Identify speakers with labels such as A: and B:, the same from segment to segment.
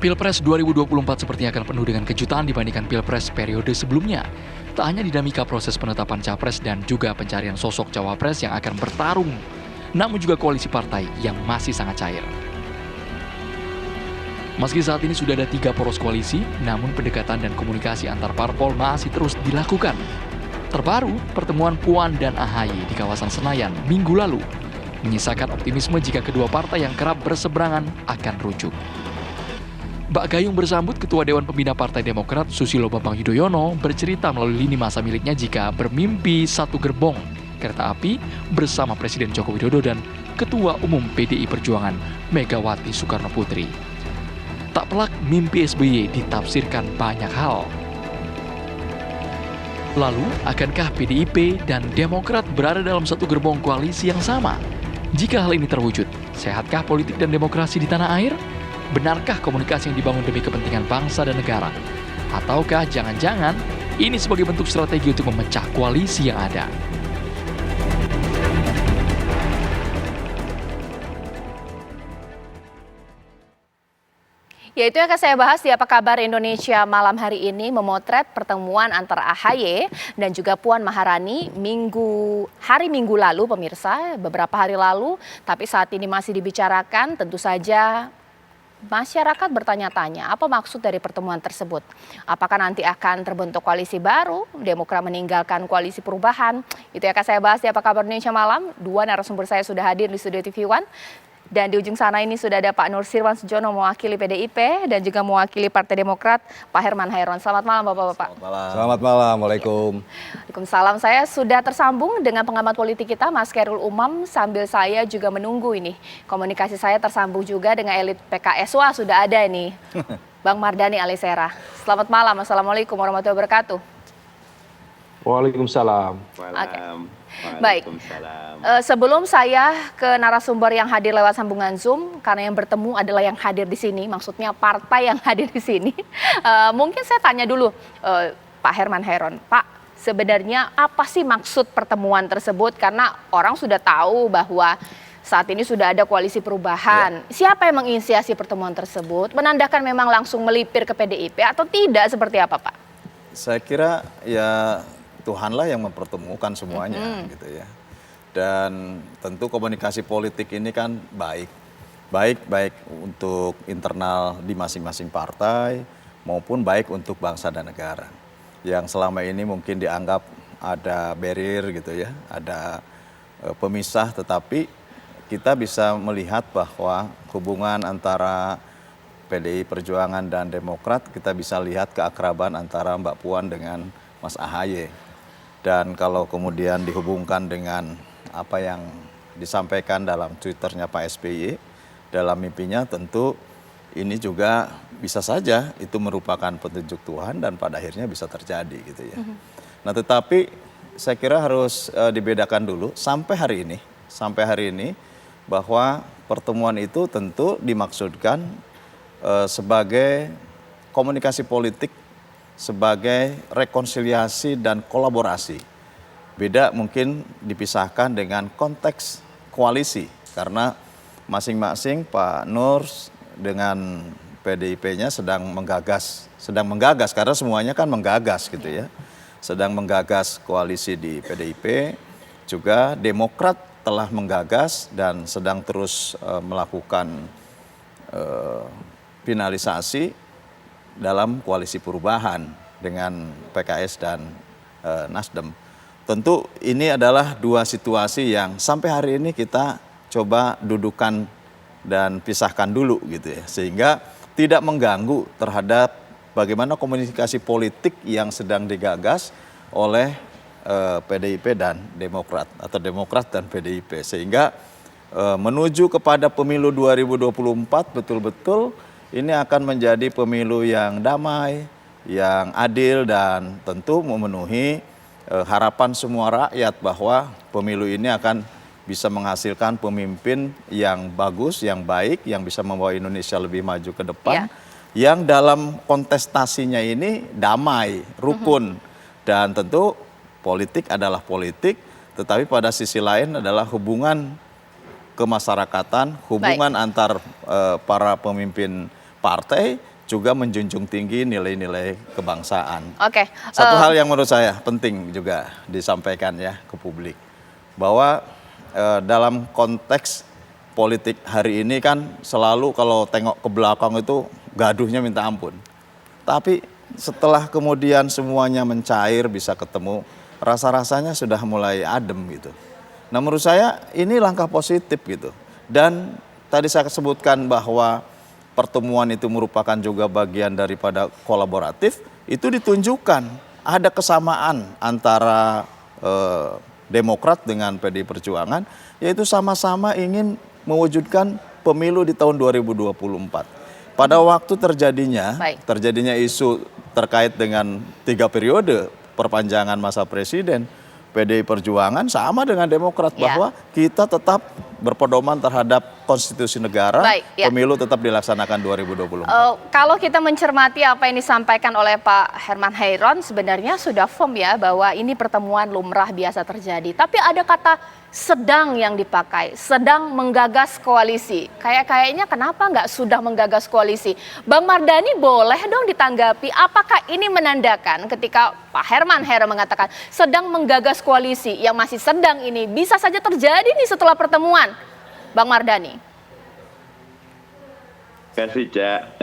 A: Pilpres 2024 sepertinya akan penuh dengan kejutan dibandingkan Pilpres periode sebelumnya. Tak hanya dinamika proses penetapan capres dan juga pencarian sosok cawapres yang akan bertarung, namun juga koalisi partai yang masih sangat cair. Meski saat ini sudah ada 3 poros koalisi, namun pendekatan dan komunikasi antar parpol masih terus dilakukan. Terbaru, pertemuan Puan dan AHY di kawasan Senayan minggu lalu menyisakan optimisme jika kedua partai yang kerap berseberangan akan rujuk. Mbak Gayung bersambut Ketua Dewan Pembina Partai Demokrat Susilo Bambang Yudhoyono bercerita melalui lini masa miliknya jika bermimpi satu gerbong kereta api bersama Presiden Joko Widodo dan Ketua Umum PDI Perjuangan Megawati Soekarno Putri. Tak pelak mimpi SBY ditafsirkan banyak hal. Lalu, akankah PDIP dan Demokrat berada dalam satu gerbong koalisi yang sama? Jika hal ini terwujud, sehatkah politik dan demokrasi di tanah air? Benarkah komunikasi yang dibangun demi kepentingan bangsa dan negara? Ataukah jangan-jangan ini sebagai bentuk strategi untuk memecah koalisi yang ada?
B: Ya, itu yang akan saya bahas di Apa Kabar Indonesia malam hari ini, memotret pertemuan antara AHY dan juga Puan Maharani hari Minggu lalu, pemirsa, beberapa hari lalu, tapi saat ini masih dibicarakan. Tentu saja masyarakat bertanya-tanya apa maksud dari pertemuan tersebut. Apakah nanti akan terbentuk koalisi baru, Demokrat meninggalkan koalisi perubahan? Itu yang akan saya bahas di Apa Kabar Indonesia malam. 2 narasumber saya sudah hadir di studio TV One. Dan di ujung sana ini sudah ada Pak Nursirwan Sujono mewakili PDIP dan juga mewakili Partai Demokrat, Pak Herman Hairon. Selamat malam Bapak-Bapak.
C: Selamat malam, Waalaikumsalam.
B: Waalaikumsalam. Saya sudah tersambung dengan pengamat politik kita, Mas Khairul Umam, sambil saya juga menunggu ini. Komunikasi saya tersambung juga dengan elit PKS. Wah, sudah ada ini, Bang Mardhani Alisera. Selamat malam, Assalamualaikum warahmatullahi wabarakatuh.
D: Waalaikumsalam.
B: Baik, sebelum saya ke narasumber yang hadir lewat sambungan Zoom, karena yang bertemu adalah yang hadir di sini, maksudnya partai yang hadir di sini. Mungkin saya tanya dulu Pak Herman Hairon, Pak, sebenarnya apa sih maksud pertemuan tersebut? Karena orang sudah tahu bahwa saat ini sudah ada koalisi perubahan. Siapa yang menginisiasi pertemuan tersebut? Menandakan memang langsung melipir ke PDIP atau tidak, seperti apa Pak?
C: Saya kira ya Tuhanlah yang mempertemukan semuanya gitu ya. Dan tentu komunikasi politik ini kan baik untuk internal di masing-masing partai maupun baik untuk bangsa dan negara. Yang selama ini mungkin dianggap ada barrier gitu ya, ada pemisah, tetapi kita bisa melihat bahwa hubungan antara PDI Perjuangan dan Demokrat, kita bisa lihat keakraban antara Mbak Puan dengan Mas AHY. Dan kalau kemudian dihubungkan dengan apa yang disampaikan dalam Twitternya Pak SBY, dalam mimpinya tentu ini juga bisa saja itu merupakan petunjuk Tuhan dan pada akhirnya bisa terjadi gitu ya. Nah tetapi saya kira harus dibedakan dulu sampai hari ini bahwa pertemuan itu tentu dimaksudkan sebagai komunikasi politik, sebagai rekonsiliasi dan kolaborasi. Beda mungkin dipisahkan dengan konteks koalisi, karena masing-masing Pak Nur dengan PDIP-nya sedang menggagas, karena semuanya kan menggagas gitu ya. Sedang menggagas koalisi di PDIP, juga Demokrat telah menggagas dan sedang terus melakukan finalisasi dalam koalisi perubahan dengan PKS dan Nasdem. Tentu ini adalah 2 situasi yang sampai hari ini kita coba dudukan dan pisahkan dulu gitu ya. Sehingga tidak mengganggu terhadap bagaimana komunikasi politik yang sedang digagas oleh PDIP dan Demokrat atau Demokrat dan PDIP. Sehingga menuju kepada pemilu 2024 betul-betul ini akan menjadi pemilu yang damai, yang adil dan tentu memenuhi harapan semua rakyat bahwa pemilu ini akan bisa menghasilkan pemimpin yang bagus, yang baik, yang bisa membawa Indonesia lebih maju ke depan, yang dalam kontestasinya ini damai, rukun, dan tentu politik adalah politik, tetapi pada sisi lain adalah hubungan kemasyarakatan, hubungan antar para pemimpin partai juga menjunjung tinggi nilai-nilai kebangsaan.
B: Oke.
C: Satu hal yang menurut saya penting juga disampaikan ya ke publik, bahwa dalam konteks politik hari ini kan selalu kalau tengok ke belakang itu gaduhnya minta ampun. Tapi setelah kemudian semuanya mencair, bisa ketemu, rasa-rasanya sudah mulai adem gitu. Nah menurut saya ini langkah positif gitu. Dan tadi saya sebutkan bahwa pertemuan itu merupakan juga bagian daripada kolaboratif, itu ditunjukkan ada kesamaan antara Demokrat dengan PDI Perjuangan, yaitu sama-sama ingin mewujudkan pemilu di tahun 2024. Pada waktu terjadinya isu terkait dengan 3 periode perpanjangan masa presiden, PDI Perjuangan sama dengan Demokrat bahwa kita tetap berpedoman terhadap konstitusi negara, pemilu tetap dilaksanakan 2024.
B: Kalau kita mencermati apa yang disampaikan oleh Pak Herman Hairon, sebenarnya sudah firm ya bahwa ini pertemuan lumrah biasa terjadi. Tapi ada kata sedang yang dipakai, sedang menggagas koalisi. Kayaknya kenapa nggak sudah menggagas koalisi? Bang Mardhani boleh dong ditanggapi, apakah ini menandakan ketika Pak Herman Hairon mengatakan sedang menggagas koalisi yang masih sedang ini bisa saja terjadi nih setelah pertemuan? Bang Mardhani.
D: Kasih Cak,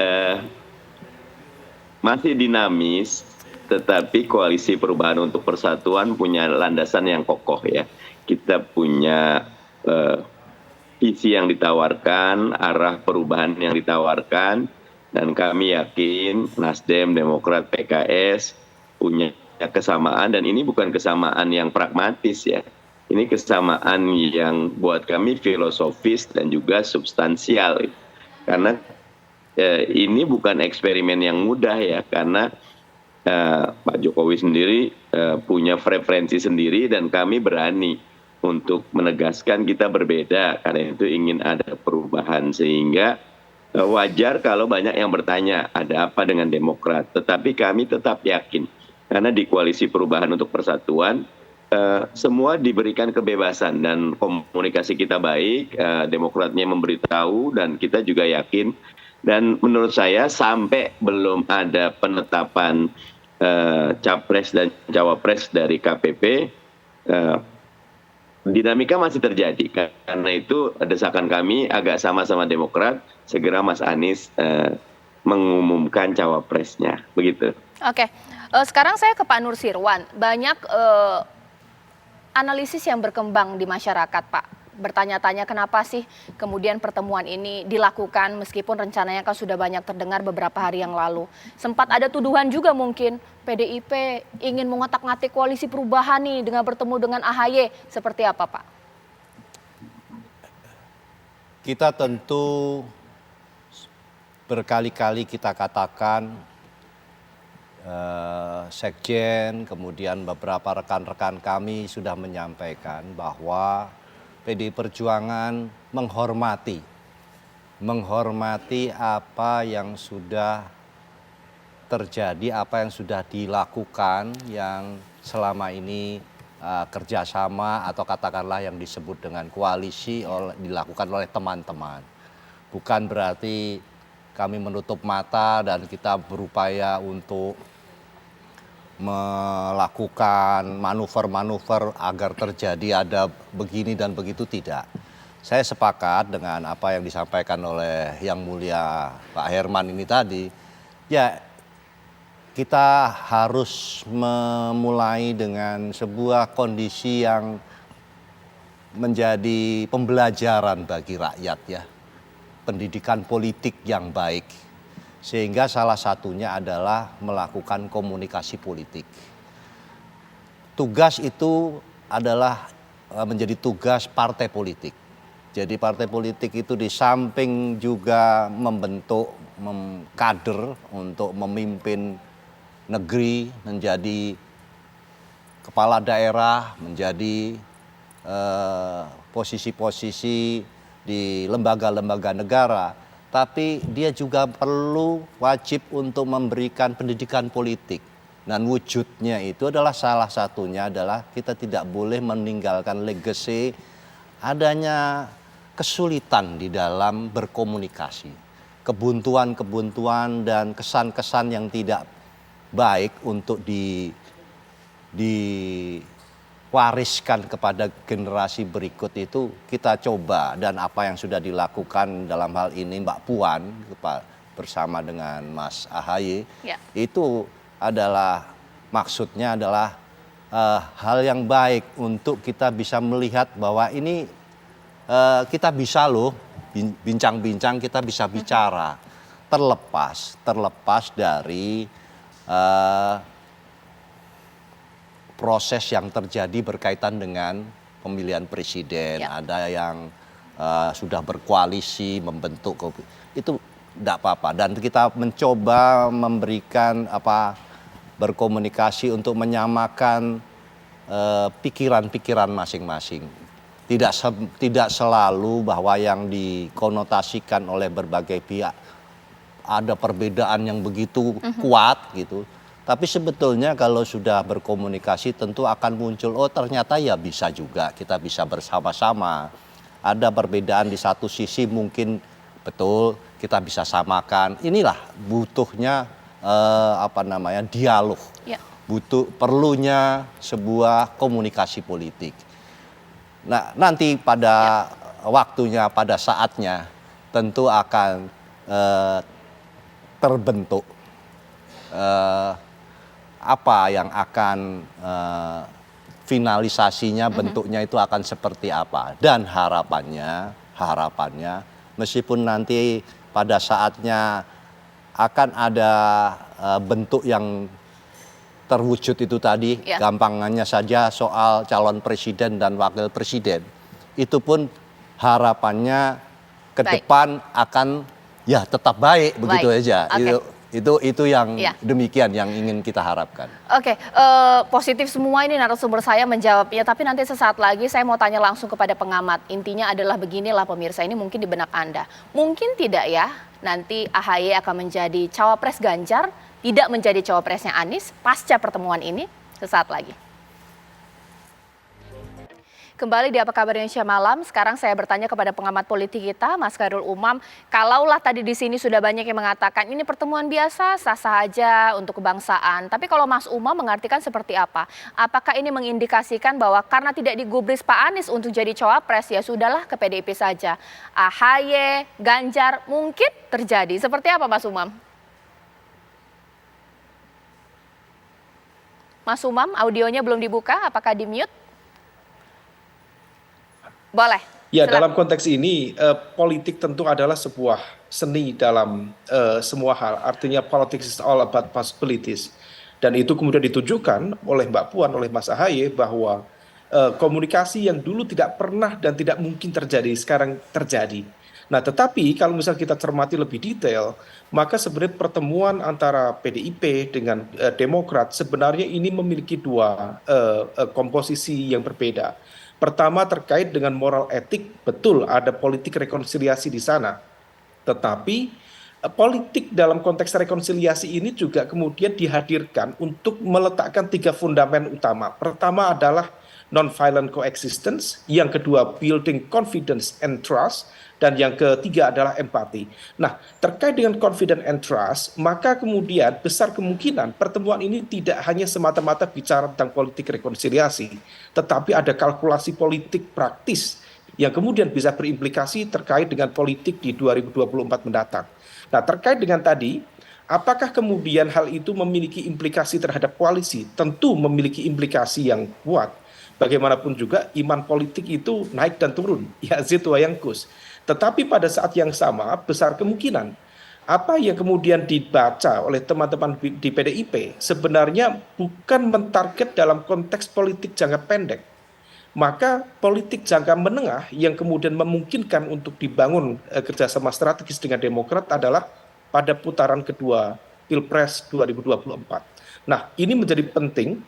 D: masih dinamis, tetapi Koalisi Perubahan untuk Persatuan punya landasan yang kokoh ya. Kita punya visi yang ditawarkan, arah perubahan yang ditawarkan, dan kami yakin Nasdem, Demokrat, PKS punya kesamaan, dan ini bukan kesamaan yang pragmatis ya. Ini kesamaan yang buat kami filosofis dan juga substansial. Karena ini bukan eksperimen yang mudah ya, karena Pak Jokowi sendiri punya preferensi sendiri dan kami berani untuk menegaskan kita berbeda, karena itu ingin ada perubahan. Sehingga wajar kalau banyak yang bertanya ada apa dengan Demokrat, tetapi kami tetap yakin karena di Koalisi Perubahan untuk Persatuan semua diberikan kebebasan dan komunikasi kita baik, Demokratnya memberitahu dan kita juga yakin. Dan menurut saya sampai belum ada penetapan capres dan cawapres dari KPP, dinamika masih terjadi. Karena itu desakan kami agak sama-sama Demokrat, segera Mas Anies mengumumkan cawapresnya, begitu.
B: Oke, sekarang saya ke Pak Nursirwan. Banyak analisis yang berkembang di masyarakat, Pak. Bertanya-tanya kenapa sih kemudian pertemuan ini dilakukan meskipun rencananya kan sudah banyak terdengar beberapa hari yang lalu. Sempat ada tuduhan juga mungkin PDIP ingin mengotak-ngatik Koalisi Perubahan nih dengan bertemu dengan AHY. Seperti apa, Pak?
E: Kita tentu berkali-kali kita katakan, Sekjen, kemudian beberapa rekan-rekan kami sudah menyampaikan bahwa PDI Perjuangan menghormati apa yang sudah terjadi, apa yang sudah dilakukan, yang selama ini kerjasama atau katakanlah yang disebut dengan koalisi dilakukan oleh teman-teman. Bukan berarti kami menutup mata dan kita berupaya untuk melakukan manuver-manuver agar terjadi ada begini dan begitu, tidak. Saya sepakat dengan apa yang disampaikan oleh Yang Mulia Pak Herman ini tadi. Ya, kita harus memulai dengan sebuah kondisi yang menjadi pembelajaran bagi rakyat ya. Pendidikan politik yang baik. Sehingga salah satunya adalah melakukan komunikasi politik. Tugas itu adalah menjadi tugas partai politik. Jadi partai politik itu di samping juga membentuk kader untuk memimpin negeri, menjadi kepala daerah, menjadi posisi-posisi di lembaga-lembaga negara. Tapi dia juga perlu wajib untuk memberikan pendidikan politik. Dan wujudnya itu adalah salah satunya adalah kita tidak boleh meninggalkan legacy adanya kesulitan di dalam berkomunikasi. kebuntuan-kebuntuan dan kesan-kesan yang tidak baik untuk diwariskan kepada generasi berikut itu kita coba, dan apa yang sudah dilakukan dalam hal ini Mbak Puan bersama dengan Mas AHY itu adalah maksudnya adalah hal yang baik untuk kita bisa melihat bahwa ini kita bisa loh bincang-bincang, kita bisa bicara terlepas dari proses yang terjadi berkaitan dengan pemilihan presiden. Ada yang sudah berkoalisi membentuk, itu tidak apa-apa, dan kita mencoba memberikan berkomunikasi untuk menyamakan pikiran-pikiran masing-masing. Tidak selalu bahwa yang dikonotasikan oleh berbagai pihak ada perbedaan yang begitu kuat gitu. Tapi sebetulnya kalau sudah berkomunikasi tentu akan muncul, oh ternyata ya bisa juga kita bisa bersama-sama. Ada perbedaan di satu sisi mungkin betul kita bisa samakan. Inilah butuhnya dialog. Perlunya sebuah komunikasi politik. Nah, nanti pada waktunya, pada saatnya tentu akan terbentuk apa yang akan finalisasinya, bentuknya itu akan seperti apa. Dan harapannya meskipun nanti pada saatnya akan ada bentuk yang terwujud itu tadi, gampangannya saja soal calon presiden dan wakil presiden, itu pun harapannya ke depan akan ya tetap baik begitu aja. Itu yang demikian yang ingin kita harapkan.
B: Positif semua ini narasumber saya menjawabnya, tapi nanti sesaat lagi saya mau tanya langsung kepada pengamat. Intinya adalah beginilah pemirsa, ini mungkin di benak Anda. Mungkin tidak ya nanti AHY akan menjadi cawapres Ganjar, tidak menjadi cawapresnya Anies pasca pertemuan ini. Sesaat lagi. Kembali di Apa Kabar Indonesia Malam. Sekarang saya bertanya kepada pengamat politik kita, Mas Khairul Umam. Kalaulah tadi di sini sudah banyak yang mengatakan ini pertemuan biasa, sah-sah aja untuk kebangsaan. Tapi kalau Mas Umam mengartikan seperti apa? Apakah ini mengindikasikan bahwa karena tidak digubris Pak Anies untuk jadi cawapres, ya sudahlah ke PDIP saja. AHY, Ganjar mungkin terjadi. Seperti apa Mas Umam? Mas Umam, audionya belum dibuka, apakah di-mute? Boleh.
F: Ya, dalam konteks ini politik tentu adalah sebuah seni dalam semua hal. Artinya politics is all about possibilities. Dan itu kemudian ditujukan oleh Mbak Puan, oleh Mas AHY bahwa komunikasi yang dulu tidak pernah dan tidak mungkin terjadi, sekarang terjadi. Nah, tetapi kalau misal kita cermati lebih detail, maka sebenarnya pertemuan antara PDIP dengan Demokrat sebenarnya ini memiliki dua komposisi yang berbeda. Pertama terkait dengan moral etik, betul ada politik rekonsiliasi di sana. Tetapi politik dalam konteks rekonsiliasi ini juga kemudian dihadirkan untuk meletakkan tiga fundament utama. Pertama adalah non-violent coexistence, yang kedua building confidence and trust, dan yang ketiga adalah empati. Nah, terkait dengan confidence and trust, maka kemudian besar kemungkinan pertemuan ini tidak hanya semata-mata bicara tentang politik rekonsiliasi, tetapi ada kalkulasi politik praktis yang kemudian bisa berimplikasi terkait dengan politik di 2024 mendatang. Nah, terkait dengan tadi, apakah kemudian hal itu memiliki implikasi terhadap koalisi? Tentu memiliki implikasi yang kuat. Bagaimanapun juga iman politik itu naik dan turun, yazid wa yanqus. Tetapi pada saat yang sama besar kemungkinan apa yang kemudian dibaca oleh teman-teman di PDIP sebenarnya bukan mentarget dalam konteks politik jangka pendek. Maka politik jangka menengah yang kemudian memungkinkan untuk dibangun kerjasama strategis dengan Demokrat adalah pada putaran kedua Pilpres 2024. Nah, ini menjadi penting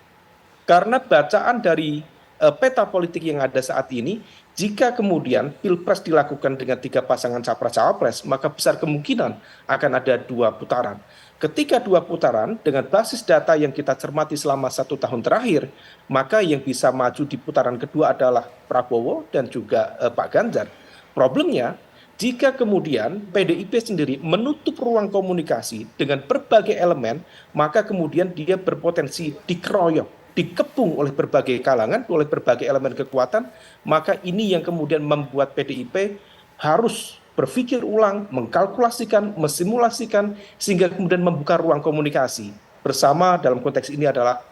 F: karena bacaan dari peta politik yang ada saat ini, jika kemudian Pilpres dilakukan dengan tiga pasangan capres-cawapres, maka besar kemungkinan akan ada dua putaran. Ketika dua putaran, dengan basis data yang kita cermati selama 1 tahun terakhir, maka yang bisa maju di putaran kedua adalah Prabowo dan juga Pak Ganjar. Problemnya, Jika kemudian PDIP sendiri menutup ruang komunikasi dengan berbagai elemen, maka kemudian dia berpotensi dikeroyok, dikepung oleh berbagai kalangan, oleh berbagai elemen kekuatan, maka ini yang kemudian membuat PDIP harus berpikir ulang, mengkalkulasikan, mensimulasikan, sehingga kemudian membuka ruang komunikasi bersama dalam konteks ini adalah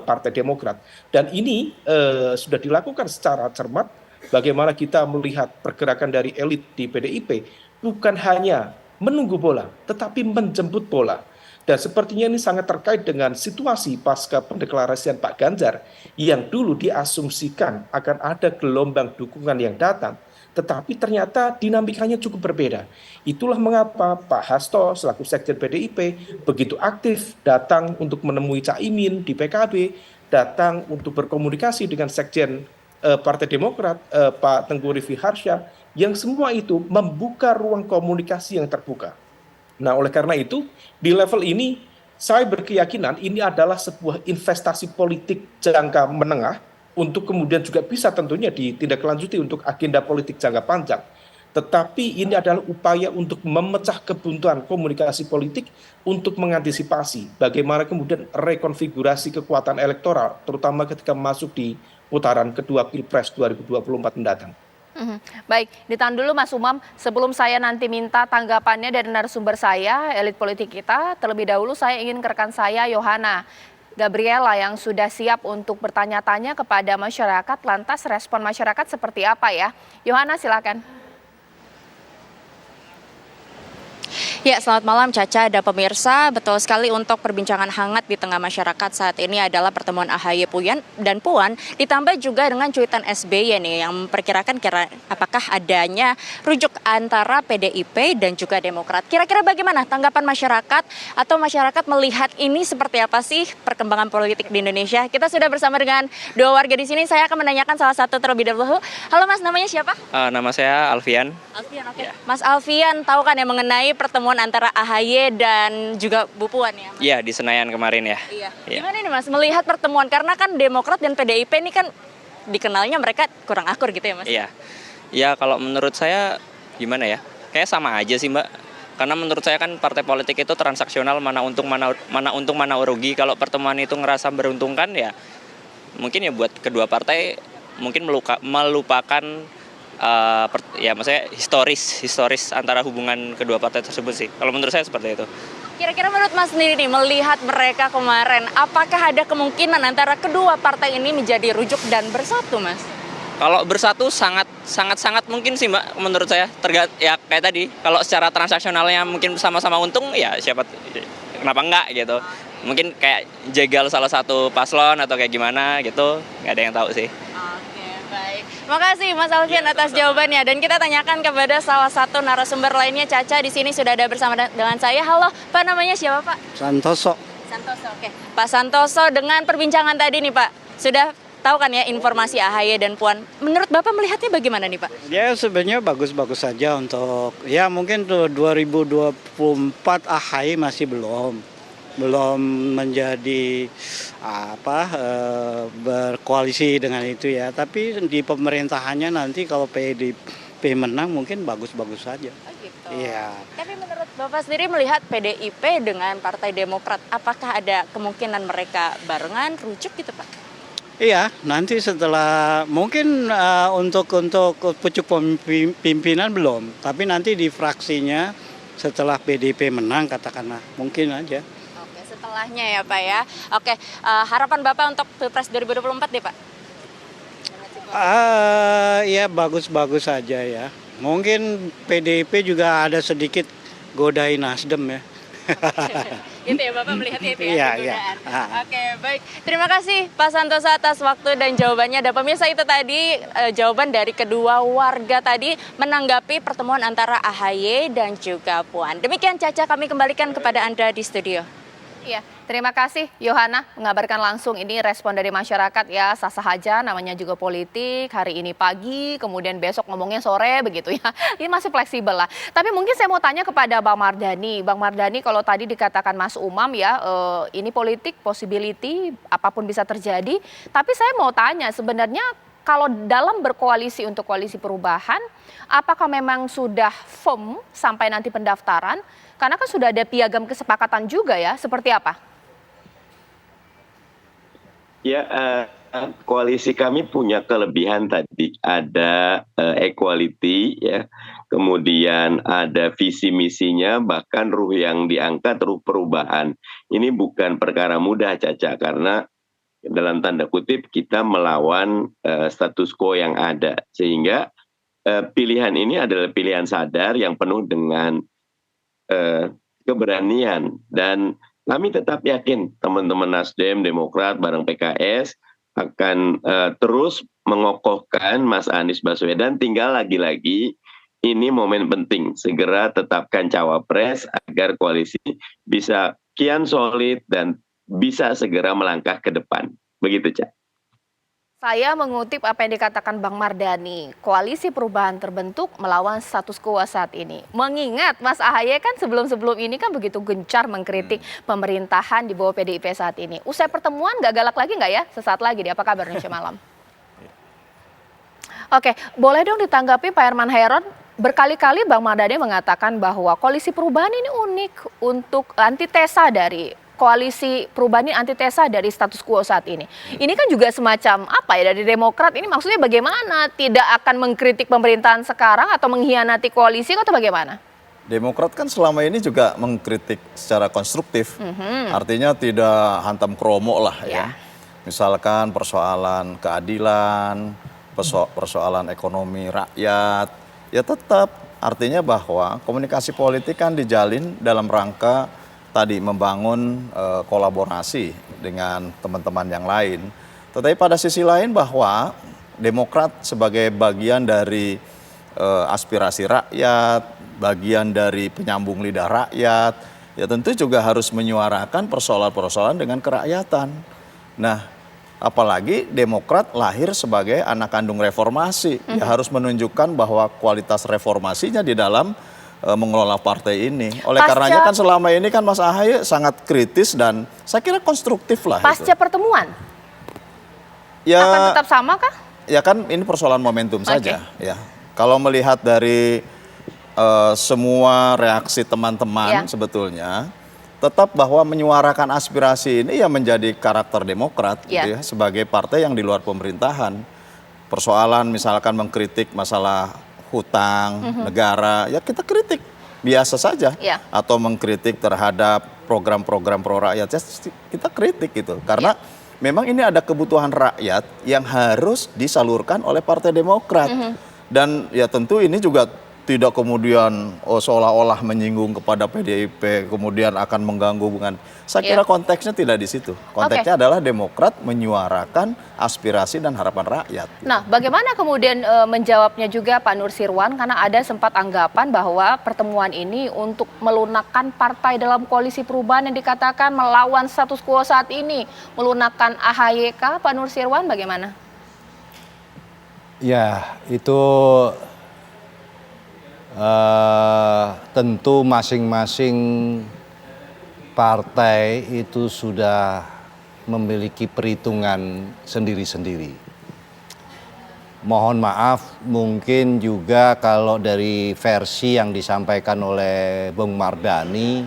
F: Partai Demokrat. Dan ini sudah dilakukan secara cermat. Bagaimana kita melihat pergerakan dari elit di PDIP bukan hanya menunggu bola, tetapi menjemput bola. Dan sepertinya ini sangat terkait dengan situasi pasca pendeklarasian Pak Ganjar yang dulu diasumsikan akan ada gelombang dukungan yang datang, tetapi ternyata dinamikanya cukup berbeda. Itulah mengapa Pak Hasto selaku Sekjen PDIP begitu aktif datang untuk menemui Caimin di PKB, datang untuk berkomunikasi dengan Sekjen Partai Demokrat, Pak Tengku Rifki Harsha, yang semua itu membuka ruang komunikasi yang terbuka. Nah, oleh karena itu, di level ini, saya berkeyakinan ini adalah sebuah investasi politik jangka menengah, untuk kemudian juga bisa tentunya ditindaklanjuti untuk agenda politik jangka panjang. Tetapi ini adalah upaya untuk memecah kebuntuan komunikasi politik untuk mengantisipasi bagaimana kemudian rekonfigurasi kekuatan elektoral, terutama ketika masuk di putaran kedua Pilpres 2024 mendatang.
B: Baik, ditahan dulu Mas Umam. Sebelum saya nanti minta tanggapannya dari narasumber saya, elit politik kita, terlebih dahulu saya ingin ke rekan saya, Yohana Gabriela, yang sudah siap untuk bertanya-tanya kepada masyarakat. Lantas respon masyarakat seperti apa ya? Yohana, silakan.
G: Ya, selamat malam Caca dan pemirsa. Betul sekali, untuk perbincangan hangat di tengah masyarakat saat ini adalah pertemuan AHY dan Puan, ditambah juga dengan cuitan SBY nih yang memperkirakan apakah adanya rujuk antara PDIP dan juga Demokrat. Kira-kira bagaimana tanggapan masyarakat atau masyarakat melihat ini seperti apa sih perkembangan politik di Indonesia? Kita sudah bersama dengan dua warga di sini. Saya akan menanyakan salah satu terlebih dahulu. Halo Mas, namanya siapa?
H: Nama saya Alfian.
G: Alfian, oke. Mas Alfian, tahu kan ya mengenai pertemuan antara AHY dan juga Bu Puan ya?
H: Iya, di Senayan kemarin ya.
G: Iya. Gimana nih Mas melihat pertemuan, karena kan Demokrat dan PDIP ini kan dikenalnya mereka kurang akur gitu ya Mas?
H: Iya. Ya kalau menurut saya gimana ya? Kayak sama aja sih Mbak. Karena menurut saya kan partai politik itu transaksional, mana untung mana rugi. Kalau pertemuan itu ngerasa beruntungkan ya mungkin ya buat kedua partai mungkin melupakan ya maksudnya historis antara hubungan kedua partai tersebut sih. Kalau menurut saya seperti itu.
G: Kira-kira menurut Mas sendiri nih, melihat mereka kemarin, apakah ada kemungkinan antara kedua partai ini menjadi rujuk dan bersatu, Mas?
H: Kalau bersatu sangat mungkin sih Mbak, menurut saya. Ya kayak tadi, kalau secara transaksionalnya mungkin sama-sama untung, ya kenapa enggak gitu. Mungkin kayak jegal salah satu paslon atau kayak gimana gitu, nggak ada yang tahu sih.
G: Oke, baik. Makasih Mas Alfian atas jawabannya. Dan kita tanyakan kepada salah satu narasumber lainnya, Caca di sini sudah ada bersama dengan saya. Halo, Pak, namanya siapa Pak?
I: Santoso.
G: Santoso, oke. Pak Santoso, dengan perbincangan tadi nih Pak, sudah tahu kan ya informasi AHY dan Puan. Menurut Bapak melihatnya bagaimana nih Pak?
I: Ya sebenarnya bagus-bagus saja untuk, ya mungkin tuh 2024 AHY masih belum menjadi berkoalisi dengan itu ya. Tapi di pemerintahannya nanti kalau PDIP menang mungkin bagus-bagus saja.
G: Oh gitu.
I: Iya.
G: Tapi menurut Bapak sendiri melihat PDIP dengan Partai Demokrat, apakah ada kemungkinan mereka barengan rujuk gitu Pak?
I: Iya, nanti setelah mungkin untuk pucuk pimpinan belum, tapi nanti di fraksinya setelah PDIP menang katakanlah mungkin aja.
G: Oke, setelahnya ya Pak ya. Oke, harapan Bapak untuk Pilpres 2024 deh Pak?
I: Ya bagus-bagus saja ya. Mungkin PDIP juga ada sedikit godain Nasdem ya.
G: Itu ya Bapak melihatnya itu ya,
I: Iya,
G: kegodaan.
I: iya.
G: Oke, baik. Terima kasih Pak Santoso atas waktu dan jawabannya. Dan pemirsa, itu tadi jawaban dari kedua warga tadi menanggapi pertemuan antara AHY dan juga Puan. Demikian Caca, kami kembalikan kepada Anda di studio.
B: Iya, terima kasih Yohana mengabarkan langsung ini respon dari masyarakat ya, sah-sah aja, namanya juga politik, hari ini pagi, kemudian besok ngomongnya sore begitu ya. Ini masih fleksibel lah. Tapi mungkin saya mau tanya kepada Bang Mardhani. Bang Mardhani, kalau tadi dikatakan Mas Umam ya, ini politik, possibility, apapun bisa terjadi. Tapi saya mau tanya, sebenarnya kalau dalam berkoalisi untuk koalisi perubahan, apakah memang sudah firm sampai nanti pendaftaran? Karena kan sudah ada piagam kesepakatan juga ya, seperti apa?
D: Ya, koalisi kami punya kelebihan tadi, ada equality ya, kemudian ada visi misinya, bahkan ruh yang diangkat ruh perubahan. Ini bukan perkara mudah, Caca, karena dalam tanda kutip kita melawan status quo yang ada, sehingga pilihan ini adalah pilihan sadar yang penuh dengan keberanian, dan kami tetap yakin teman-teman Nasdem, Demokrat, bareng PKS akan terus mengokohkan Mas Anies Baswedan. Tinggal lagi-lagi ini momen penting, segera tetapkan cawapres agar koalisi bisa kian solid dan bisa segera melangkah ke depan. Begitu, Cak.
B: Saya mengutip apa yang dikatakan Bang Mardhani, koalisi perubahan terbentuk melawan status quo saat ini. Mengingat Mas Ahaye kan sebelum-sebelum ini kan begitu gencar mengkritik pemerintahan di bawah PDIP saat ini. Usai pertemuan nggak galak lagi nggak ya? Sesaat lagi di Apa Kabar Indonesia Malam. Oke, boleh dong ditanggapi Pak Herman Hairon? Berkali-kali Bang Mardhani mengatakan bahwa koalisi perubahan ini unik untuk antitesa dari koalisi perubahan ini, antitesa dari status quo saat ini. Ini kan juga semacam apa ya dari Demokrat, ini maksudnya bagaimana? Tidak akan mengkritik pemerintahan sekarang atau mengkhianati koalisi atau bagaimana?
C: Demokrat kan selama ini juga mengkritik secara konstruktif, artinya tidak hantam kromo lah ya. Misalkan persoalan keadilan, persoalan ekonomi rakyat, ya tetap artinya bahwa komunikasi politik kan dijalin dalam rangka tadi membangun kolaborasi dengan teman-teman yang lain. Tetapi pada sisi lain bahwa Demokrat sebagai bagian dari aspirasi rakyat, bagian dari penyambung lidah rakyat, ya tentu juga harus menyuarakan persoalan-persoalan dengan kerakyatan. Nah, apalagi Demokrat lahir sebagai anak kandung reformasi, ya harus menunjukkan bahwa kualitas reformasinya di dalam mengelola partai ini. Oleh karenanya kan selama ini kan Mas Ahaye sangat kritis dan saya kira konstruktif lah.
B: Pasca pertemuan?
C: Ya,
B: akan tetap sama kah?
C: Ya kan ini persoalan momentum saja. Ya, kalau melihat dari semua reaksi teman-teman sebetulnya tetap bahwa menyuarakan aspirasi ini ya menjadi karakter Demokrat gitu ya, sebagai partai yang di luar pemerintahan. Persoalan misalkan mengkritik masalah hutang negara, ya kita kritik biasa saja, atau mengkritik terhadap program-program pro rakyat, ya kita kritik gitu, karena memang ini ada kebutuhan rakyat yang harus disalurkan oleh Partai Demokrat, dan ya tentu ini juga tidak kemudian seolah-olah menyinggung kepada PDIP, kemudian akan mengganggu hubungan. Saya kira konteksnya tidak di situ. Konteksnya adalah Demokrat menyuarakan aspirasi dan harapan rakyat.
B: Nah, bagaimana kemudian menjawabnya juga Pak Nusirwan? Karena ada sempat anggapan bahwa pertemuan ini untuk melunakkan partai dalam koalisi perubahan yang dikatakan melawan status quo saat ini. Melunakkan AHY kah, Pak Nusirwan, bagaimana?
E: Ya, itu tentu masing-masing partai itu sudah memiliki perhitungan sendiri-sendiri. Mohon maaf, mungkin juga kalau dari versi yang disampaikan oleh Bung Mardhani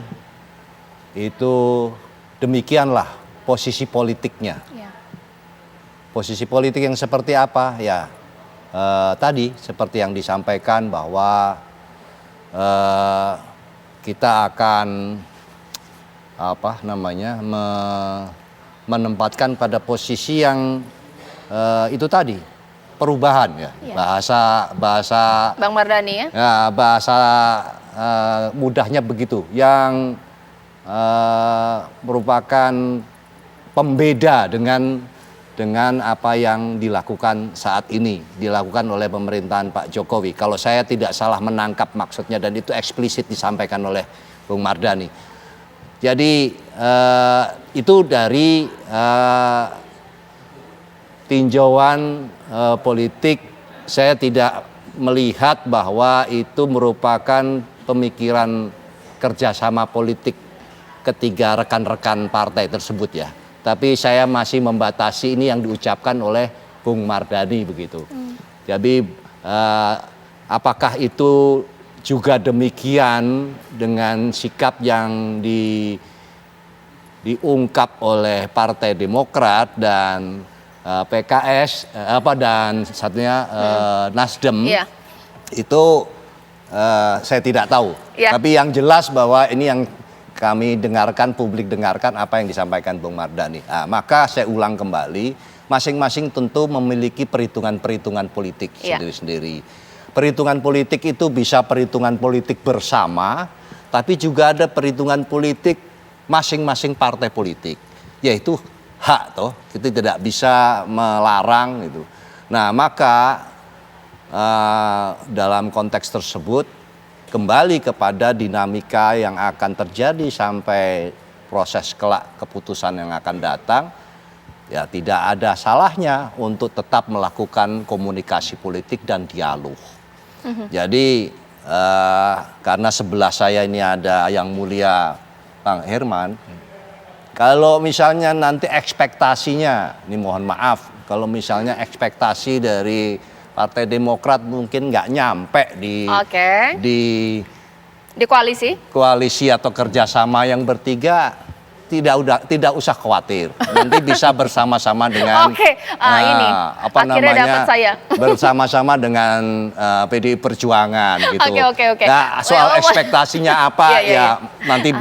E: itu demikianlah posisi politiknya. Posisi politik yang seperti apa? Ya, tadi seperti yang disampaikan bahwa kita akan menempatkan pada posisi yang itu tadi, perubahan ya. Bahasa
B: Bang Mardhani ya.
E: Bahasa mudahnya begitu, yang merupakan pembeda dengan apa yang dilakukan saat ini, dilakukan oleh pemerintahan Pak Jokowi. Kalau saya tidak salah menangkap maksudnya, dan itu eksplisit disampaikan oleh Bung Mardhani. Jadi itu dari tinjauan politik, saya tidak melihat bahwa itu merupakan pemikiran kerjasama politik ketiga rekan-rekan partai tersebut ya. Tapi saya masih membatasi ini yang diucapkan oleh Bung Mardhani begitu. Jadi apakah itu juga demikian dengan sikap yang diungkap oleh Partai Demokrat dan PKS dan satunya Nasdem itu saya tidak tahu. Tapi yang jelas bahwa ini yang kami dengarkan, publik dengarkan apa yang disampaikan Bung Mardhani. Maka saya ulang kembali, masing-masing tentu memiliki perhitungan-perhitungan politik sendiri-sendiri. Perhitungan politik itu bisa perhitungan politik bersama, tapi juga ada perhitungan politik masing-masing partai politik, yaitu hak toh, kita tidak bisa melarang gitu. Nah, maka dalam konteks tersebut kembali kepada dinamika yang akan terjadi sampai proses kelak keputusan yang akan datang, ya tidak ada salahnya untuk tetap melakukan komunikasi politik dan dialog. Jadi karena sebelah saya ini ada yang mulia Bang Herman, kalau misalnya nanti ekspektasinya, ini mohon maaf, kalau misalnya ekspektasi dari Partai Demokrat mungkin nggak nyampe di koalisi atau kerjasama yang bertiga, tidak usah khawatir. Nanti bisa bersama-sama dengan bersama-sama dengan PDI Perjuangan gitu. Nah, soal ekspektasinya apa nanti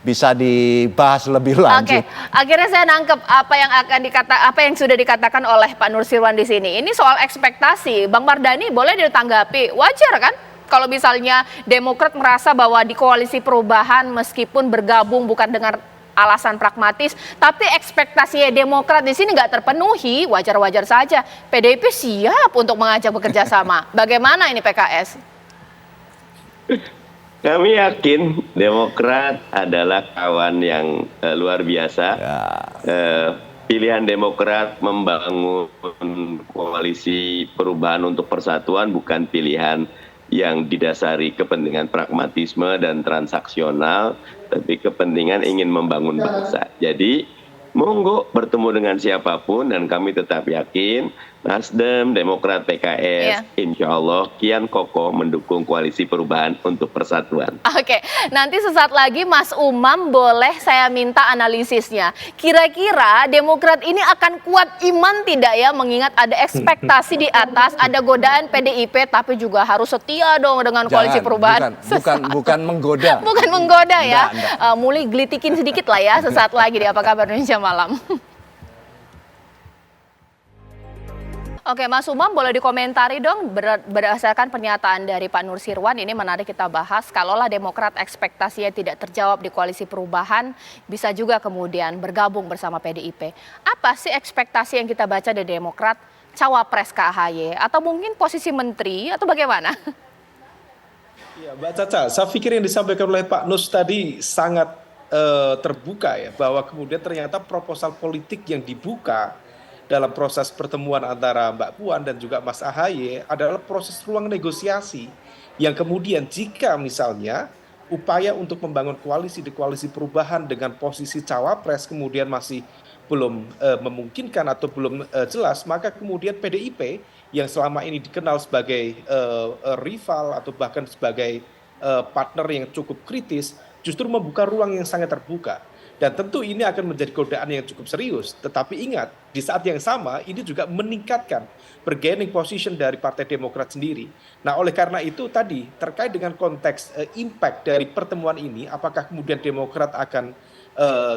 E: bisa dibahas lebih lanjut.
B: Akhirnya saya nangkep apa yang sudah dikatakan oleh Pak Nursirwan di sini. Ini soal ekspektasi. Bang Mardhani boleh ditanggapi. Wajar kan? Kalau misalnya Demokrat merasa bahwa di koalisi perubahan meskipun bergabung bukan dengan alasan pragmatis, tapi ekspektasi Demokrat di sini nggak terpenuhi, wajar-wajar saja. PDIP siap untuk mengajak bekerja sama. Bagaimana ini PKS?
D: Kami yakin Demokrat adalah kawan yang luar biasa. Pilihan Demokrat membangun koalisi perubahan untuk persatuan bukan pilihan yang didasari kepentingan pragmatisme dan transaksional, tapi kepentingan ingin membangun bangsa. Jadi monggo bertemu dengan siapapun dan kami tetap yakin Nasdem, Demokrat, PKS, insya Allah kian kokoh mendukung koalisi perubahan untuk persatuan.
B: Oke, nanti sesaat lagi Mas Umam boleh saya minta analisisnya. Kira-kira Demokrat ini akan kuat iman tidak ya, mengingat ada ekspektasi di atas, ada godaan PDIP, tapi juga harus setia dong dengan koalisi perubahan.
E: Bukan menggoda.
B: Bukan menggoda ya. Mulai gelitikin sedikit lah ya sesaat lagi di Apa Kabar Indonesia Malam. Oke, Mas Umam boleh dikomentari dong berdasarkan pernyataan dari Pak Nursirwan, ini menarik kita bahas. Kalaulah Demokrat ekspektasinya tidak terjawab di koalisi perubahan, bisa juga kemudian bergabung bersama PDIP. Apa sih ekspektasi yang kita baca dari Demokrat, cawapres ke AHY, atau mungkin posisi menteri, atau bagaimana?
F: Ya, Mbak Caca, saya pikir yang disampaikan oleh Pak Nus tadi sangat terbuka ya, bahwa kemudian ternyata proposal politik yang dibuka dalam proses pertemuan antara Mbak Puan dan juga Mas AHY adalah proses ruang negosiasi yang kemudian jika misalnya upaya untuk membangun koalisi di koalisi perubahan dengan posisi cawapres kemudian masih belum memungkinkan atau belum jelas, maka kemudian PDIP yang selama ini dikenal sebagai rival atau bahkan sebagai partner yang cukup kritis justru membuka ruang yang sangat terbuka. Dan tentu ini akan menjadi godaan yang cukup serius. Tetapi ingat, di saat yang sama ini juga meningkatkan bargaining position dari Partai Demokrat sendiri. Nah, oleh karena itu tadi terkait dengan konteks impact dari pertemuan ini, apakah kemudian Demokrat akan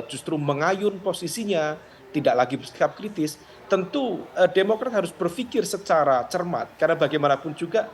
F: justru mengayun posisinya, tidak lagi bersikap kritis, tentu Demokrat harus berpikir secara cermat. Karena bagaimanapun juga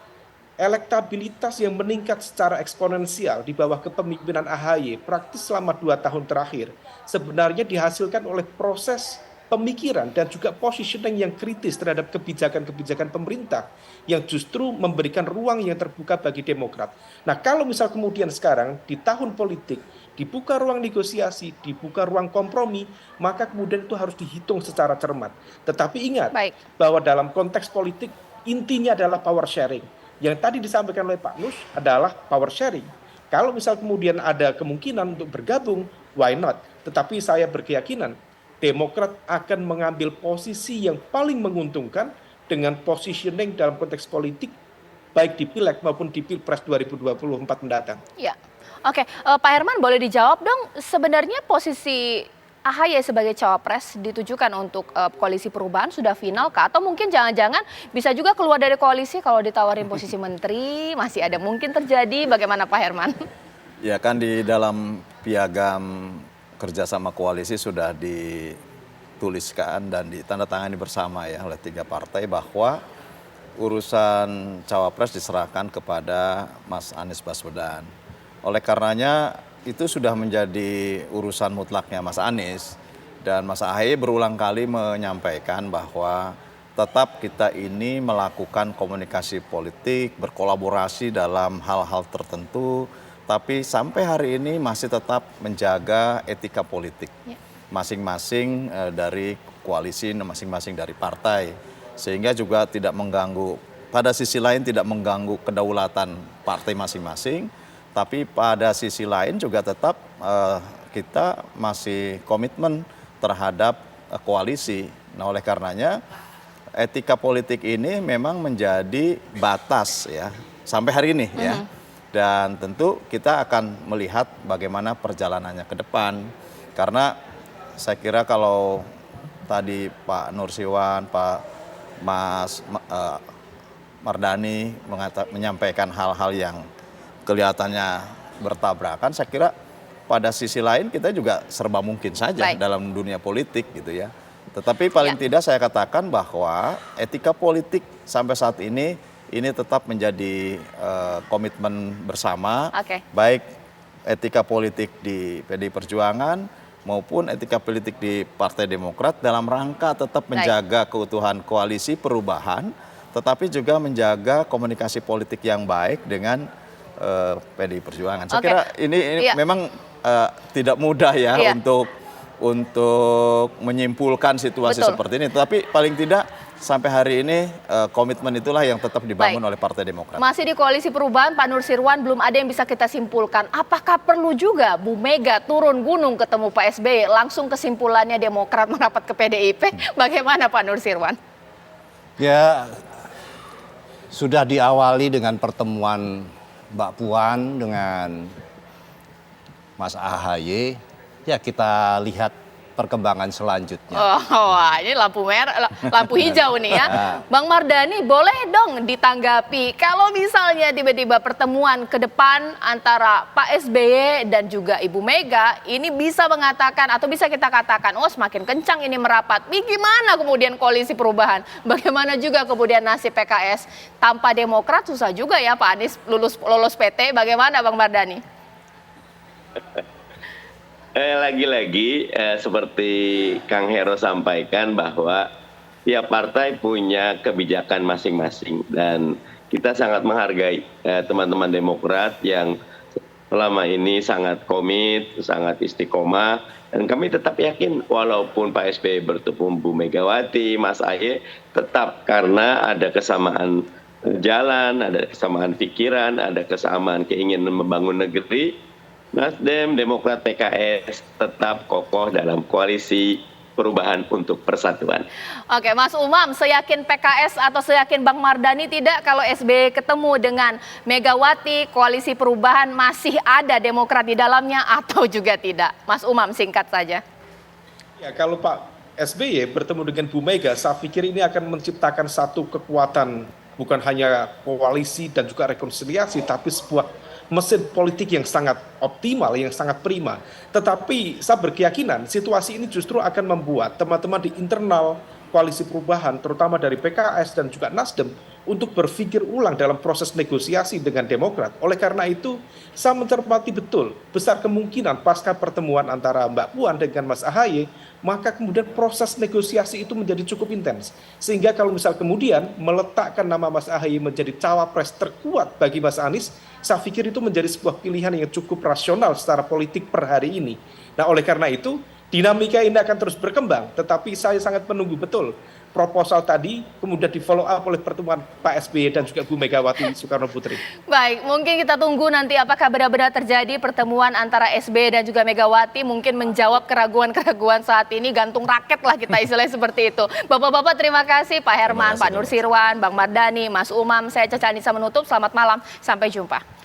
F: elektabilitas yang meningkat secara eksponensial di bawah kepemimpinan AHY praktis selama 2 tahun terakhir sebenarnya dihasilkan oleh proses pemikiran dan juga positioning yang kritis terhadap kebijakan-kebijakan pemerintah yang justru memberikan ruang yang terbuka bagi Demokrat. Nah, kalau misal kemudian sekarang di tahun politik dibuka ruang negosiasi, dibuka ruang kompromi, maka kemudian itu harus dihitung secara cermat. Tetapi ingat bahwa dalam konteks politik intinya adalah power sharing. Yang tadi disampaikan oleh Pak Nus adalah power sharing. Kalau misal kemudian ada kemungkinan untuk bergabung, why not? Tetapi saya berkeyakinan Demokrat akan mengambil posisi yang paling menguntungkan dengan positioning dalam konteks politik, baik di Pileg maupun di Pilpres 2024 mendatang.
B: Ya, oke. Pak Herman boleh dijawab dong, sebenarnya posisi AHY sebagai cawapres ditujukan untuk koalisi perubahan sudah final kah? Atau mungkin jangan-jangan bisa juga keluar dari koalisi kalau ditawarin posisi menteri, masih ada mungkin terjadi, bagaimana Pak Herman?
C: Ya kan di dalam piagam kerjasama koalisi sudah dituliskan dan ditandatangani bersama ya oleh 3 partai bahwa urusan cawapres diserahkan kepada Mas Anies Baswedan. Oleh karenanya itu sudah menjadi urusan mutlaknya Mas Anies, dan Mas AHY berulang kali menyampaikan bahwa tetap kita ini melakukan komunikasi politik, berkolaborasi dalam hal-hal tertentu, tapi sampai hari ini masih tetap menjaga etika politik masing-masing dari koalisi, masing-masing dari partai, sehingga juga tidak mengganggu, pada sisi lain tidak mengganggu kedaulatan partai masing-masing, tapi pada sisi lain juga tetap kita masih komitmen terhadap koalisi. Nah, oleh karenanya etika politik ini memang menjadi batas ya sampai hari ini ya. Dan tentu kita akan melihat bagaimana perjalanannya ke depan. Karena saya kira kalau tadi Pak Nursiwan, Pak Mardani menyampaikan hal-hal yang kelihatannya bertabrakan, saya kira pada sisi lain kita juga serba mungkin saja dalam dunia politik gitu ya. Tetapi paling tidak saya katakan bahwa etika politik sampai saat ini tetap menjadi komitmen bersama, baik etika politik di PDI Perjuangan maupun etika politik di Partai Demokrat dalam rangka tetap menjaga keutuhan koalisi perubahan, tetapi juga menjaga komunikasi politik yang baik dengan PDI Perjuangan. Saya kira ini memang tidak mudah ya untuk menyimpulkan situasi seperti ini. Tapi paling tidak sampai hari ini komitmen itulah yang tetap dibangun oleh Partai Demokrat.
B: Masih di koalisi perubahan, Pak Nursiwan, belum ada yang bisa kita simpulkan. Apakah perlu juga Bu Mega turun gunung ketemu Pak SBY? Langsung kesimpulannya Demokrat merapat ke PDIP. Bagaimana Pak Nursiwan?
E: Ya, sudah diawali dengan pertemuan Mbak Puan dengan Mas AHY, ya kita lihat perkembangan selanjutnya.
B: Ini lampu merah, lampu hijau nih ya. Bang Mardani, boleh dong ditanggapi kalau misalnya tiba-tiba pertemuan ke depan antara Pak SBY dan juga Ibu Mega ini bisa mengatakan atau bisa kita katakan, oh semakin kencang ini merapat. Gimana kemudian koalisi perubahan? Bagaimana juga kemudian nasib PKS? Tanpa Demokrat susah juga ya Pak Anies lolos PT. Bagaimana Bang Mardani?
D: Lagi-lagi seperti Kang Hero sampaikan bahwa tiap partai punya kebijakan masing-masing dan kita sangat menghargai teman-teman Demokrat yang selama ini sangat komit, sangat istiqomah, dan kami tetap yakin walaupun Pak SBY bertemu Bu Megawati, Mas AHY, tetap karena ada kesamaan jalan, ada kesamaan pikiran, ada kesamaan keinginan membangun negeri. Nasdem, Demokrat, PKS tetap kokoh dalam koalisi perubahan untuk persatuan.
B: Oke, Mas Umam, seyakin PKS atau seyakin Bang Mardani tidak kalau SBY ketemu dengan Megawati, koalisi perubahan masih ada Demokrat di dalamnya atau juga tidak? Mas Umam, singkat saja.
F: Ya, kalau Pak SBY bertemu dengan Bu Mega, saya pikir ini akan menciptakan satu kekuatan, bukan hanya koalisi dan juga rekonsiliasi, tapi sebuah mesin politik yang sangat optimal, yang sangat prima. Tetapi saya berkeyakinan situasi ini justru akan membuat teman-teman di internal koalisi perubahan, terutama dari PKS dan juga Nasdem, untuk berpikir ulang dalam proses negosiasi dengan Demokrat. Oleh karena itu, saya mencermati betul besar kemungkinan pasca pertemuan antara Mbak Puan dengan Mas AHY, maka kemudian proses negosiasi itu menjadi cukup intens. Sehingga kalau misal kemudian meletakkan nama Mas AHY menjadi cawapres terkuat bagi Mas Anies, saya pikir itu menjadi sebuah pilihan yang cukup rasional secara politik per hari ini. Nah, oleh karena itu, dinamika ini akan terus berkembang, tetapi saya sangat menunggu betul proposal tadi kemudian di follow up oleh pertemuan Pak SBY dan juga Bu Megawati Soekarno Putri.
B: Baik, mungkin kita tunggu nanti apakah benar-benar terjadi pertemuan antara SBY dan juga Megawati, mungkin menjawab keraguan-keraguan saat ini, gantung raket lah kita istilahnya seperti itu. Bapak-bapak terima kasih, Pak Herman, Pak Nursirwan, Bang Mardhani, Mas Umam, saya Caca Anissa menutup, selamat malam, sampai jumpa.